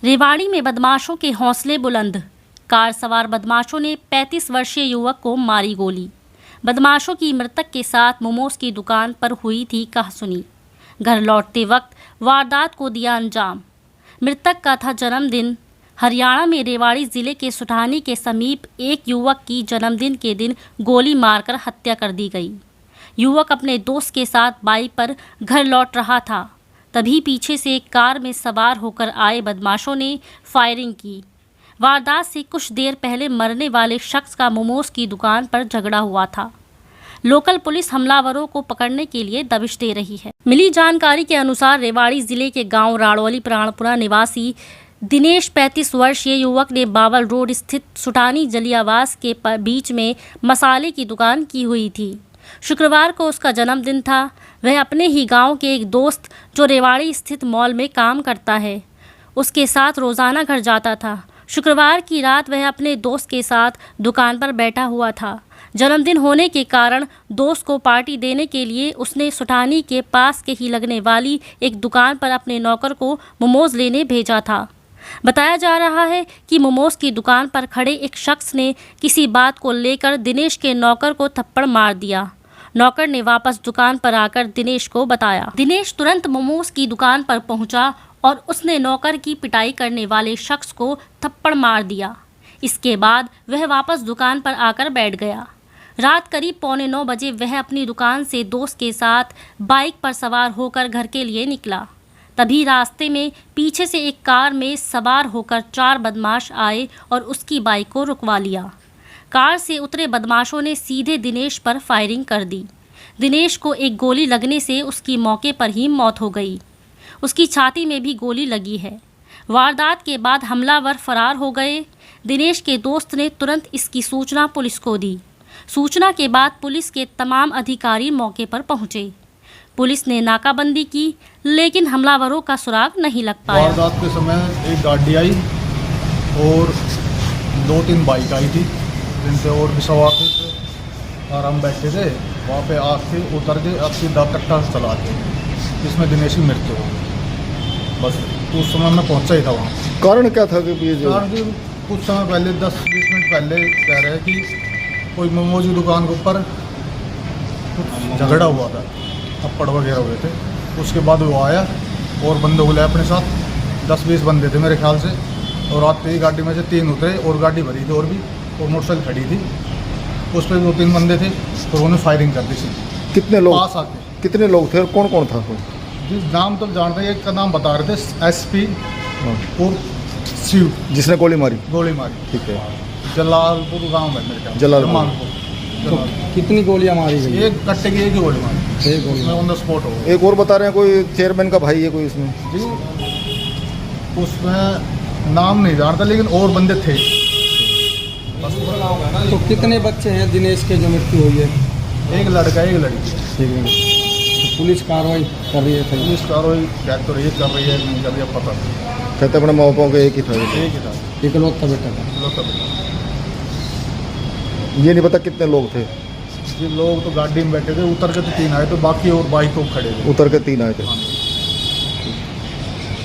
रेवाड़ी में बदमाशों के हौसले बुलंद। कार सवार बदमाशों ने 35 वर्षीय युवक को मारी गोली। बदमाशों की मृतक के साथ मोमोज की दुकान पर हुई थी कहासुनी। घर लौटते वक्त वारदात को दिया अंजाम। मृतक का था जन्मदिन। हरियाणा में रेवाड़ी जिले के सुठानी के समीप एक युवक की जन्मदिन के दिन गोली मारकर हत्या कर दी गई। युवक अपने दोस्त के साथ बाइक पर घर लौट रहा था, तभी पीछे से एक कार में सवार होकर आए बदमाशों ने फायरिंग की। वारदात से कुछ देर पहले मरने वाले शख्स का मोमोज की दुकान पर झगड़ा हुआ था। लोकल पुलिस हमलावरों को पकड़ने के लिए दबिश दे रही है। मिली जानकारी के अनुसार रेवाड़ी जिले के गांव राड़ौली प्राणपुरा निवासी दिनेश 35 वर्षीय युवक ने बावल रोड स्थित सुठानी जलियावास के बीच में मसाले की दुकान की हुई थी। शुक्रवार को उसका जन्मदिन था। वह अपने ही गांव के एक दोस्त जो रेवाड़ी स्थित मॉल में काम करता है, उसके साथ रोज़ाना घर जाता था। शुक्रवार की रात वह अपने दोस्त के साथ दुकान पर बैठा हुआ था। जन्मदिन होने के कारण दोस्त को पार्टी देने के लिए उसने सुठानी के पास के ही लगने वाली एक दुकान पर अपने नौकर को मोमोज लेने भेजा था। बताया जा रहा है कि मोमोज की दुकान पर खड़े एक शख्स ने किसी बात को लेकर दिनेश के नौकर को थप्पड़ मार दिया। नौकर ने वापस दुकान पर आकर दिनेश को बताया। दिनेश तुरंत मोमोज की दुकान पर पहुंचा और उसने नौकर की पिटाई करने वाले शख्स को थप्पड़ मार दिया। इसके बाद वह वापस दुकान पर आकर बैठ गया। रात करीब 8:45 बजे वह अपनी दुकान से दोस्त के साथ बाइक पर सवार होकर घर के लिए निकला। तभी रास्ते में पीछे से एक कार में सवार होकर 4 बदमाश आए और उसकी बाइक को रुकवा लिया। कार से उतरे बदमाशों ने सीधे दिनेश पर फायरिंग कर दी। दिनेश को एक गोली लगने से उसकी मौके पर ही मौत हो गई। उसकी छाती में भी गोली लगी है। वारदात के बाद हमलावर फरार हो गए। दिनेश के दोस्त ने तुरंत इसकी सूचना पुलिस को दी। सूचना के बाद पुलिस के तमाम अधिकारी मौके पर पहुंचे। पुलिस ने नाकाबंदी की, लेकिन हमलावरों का सुराग नहीं लग पाया। वारदात के समय एक गाड़ी आई और 2-3 बाइक आई थी, जिन पे और भी सवार थे और हम बैठे थे। वहाँ पे आके उतर के अब सीधा कट्टा चला के जिसमें दिनेश की मृत्यु हो गई। बस उस समय मैं पहुँचा ही था वहाँ। कारण क्या था कि ये जो कारण कि कुछ समय पहले 10-20 मिनट पहले कह रहे हैं कि कोई मोमोज की दुकान के ऊपर कुछ झगड़ा हुआ था, थप्पड़ वगैरह हुए थे। उसके बाद वो आया और बंदे को ले अपने साथ 10-20 बंदे थे मेरे ख्याल से, और आते ही गाड़ी में से 3 उतरे और गाड़ी भरी थी और भी, और मोटरसाइकिल खड़ी थी, उस पर 2-3 बंदे थे, तो उन्होंने फायरिंग कर दी थी। कितने लोग पास आके? कितने लोग थे और कौन कौन था? जिस नाम तो जानते हैं, एक का नाम बता रहे थे SP और शिव, जिसने गोली मारी। ठीक है। जलालपुर गांव है मेरे ख्याल। जलालपुर। तो कितनी गोलियां मारी गई? एक कट्टे की एक ही गोली मारी, एक गोली उसमें ऑन द स्पॉट हो गया। एक और बता रहे हैं कोई चेयरमैन का भाई है कोई इसमें? जी, उसमें नाम नहीं जानता, लेकिन और बंदे थे। तो कितने बच्चे हैं दिनेश के जो मृत्यु हुई है? एक लड़का एक लड़की। ठीक है, तो पुलिस कार्रवाई कर रही है? पुलिस कार्रवाई क्या कर रही है, नहीं कर रही है, पता नहीं। कहते अपने माँ बापों के एक ही था। एक ही था, इकलौता बेटा था। ये नहीं पता कितने लोग थे? जी, लोग तो गाड़ी में बैठे थे, उतर के तो 3 आए थे, बाकी और बाइक को खड़े थे। उतर के 3 आए थे।